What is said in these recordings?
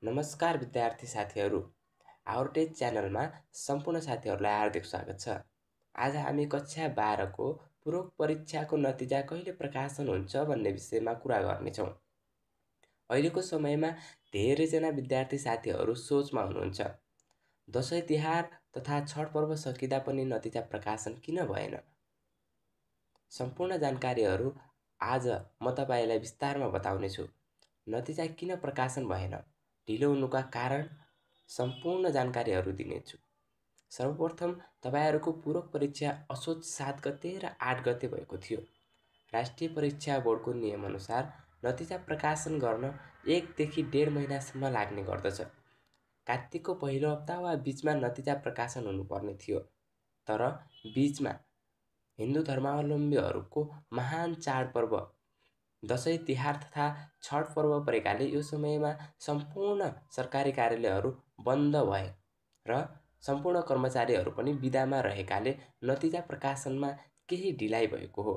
नमस्कार विद्यार्थी साथीहरू। आउरटेज च्यानलमा सम्पूर्ण साथीहरूलाई हार्दिक स्वागत छ। आज हामी कक्षा 12 को पूरक परीक्षाको नतिजा कहिले प्रकाशन हुन्छ भन्ने विषयमा कुरा गर्नेछौँ। अहिलेको समयमा धेरैजना विद्यार्थी साथीहरू सोचमा हुनुहुन्छ, दशैं तिहार तथा छठ पर्व सकिँदा पनि नतिजा प्रकाशन किन भएन? सम्पूर्ण जानकारीहरू आज म तपाईलाई विस्तारमा बताउनेछु। नतिजा किन प्रकाशन भएन, ढिलो हुनुका कारण सम्पूर्ण जानकारीहरू दिनेछु। सर्वप्रथम तपाईहरूको पूरक परीक्षा असोज 7 गते र 8 गते भएको थियो। राष्ट्रिय परीक्षा बोर्डको नियमअनुसार नतिजा प्रकाशन गर्न 1 देखि 1.5 महिनासम्म लाग्ने गर्दछ। कार्तिकको पहिलो हप्ता वा बीचमा नतिजा प्रकाशन हुनुपर्ने थियो, तर बीचमा हिन्दू धर्मावलम्बीहरूको महान चाडपर्व दशैं तिहार तथा छठ पर्व परेकाले यो समयमा सम्पूर्ण सरकारी कार्यालयहरू बन्द भए र सम्पूर्ण कर्मचारीहरू पनि बिदामा रहेकाले नतिजा प्रकाशनमा केही ढिलाइ भएको हो।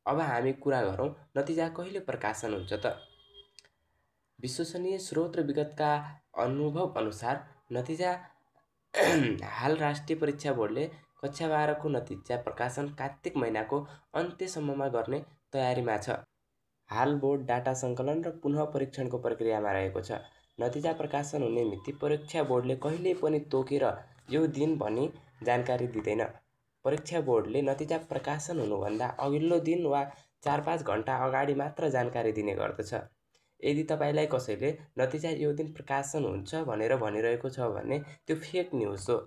अब हामी कुरा गरौँ नतिजा कहिले प्रकाशन हुन्छ त? विश्वसनीय स्रोत र विगतका अनुभव अनुसार नतिजा हाल राष्ट्रिय परीक्षा बोर्डले कक्षा 12 को नतिजा प्रकाशन कार्तिक महिनाको अन्त्यसम्ममा गर्ने तयारीमा छ। हाल बोर्ड डाटा सङ्कलन र पुनः परीक्षणको प्रक्रियामा रहेको छ। नतिजा प्रकाशन हुने मिति परीक्षा बोर्डले कहिल्यै पनि तोकेर यो दिन भनी जानकारी दिँदैन। परीक्षा बोर्डले नतिजा प्रकाशन हुनुभन्दा अघिल्लो दिन वा 4-5 घण्टा अगाडि मात्र जानकारी दिने गर्दछ। यदि तपाईलाई कसैले नतिजा यो दिन प्रकाशन हुन्छ भनेर भनिरहेको छ भने त्यो फेक न्युज हो।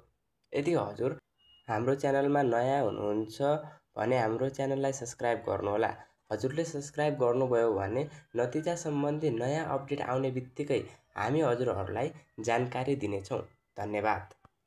यदि हजुर हाम्रो च्यानलमा नयाँ हुनुहुन्छ भने हाम्रो च्यानललाई सब्स्क्राइब गर्नुहोला। हजुरले सब्स्क्राइब गर्नुभयो भने नतिजा सम्बन्धी नयाँ अपडेट आउने बित्तिकै हामी हजुरहरूलाई जानकारी दिनेछौँ। धन्यवाद।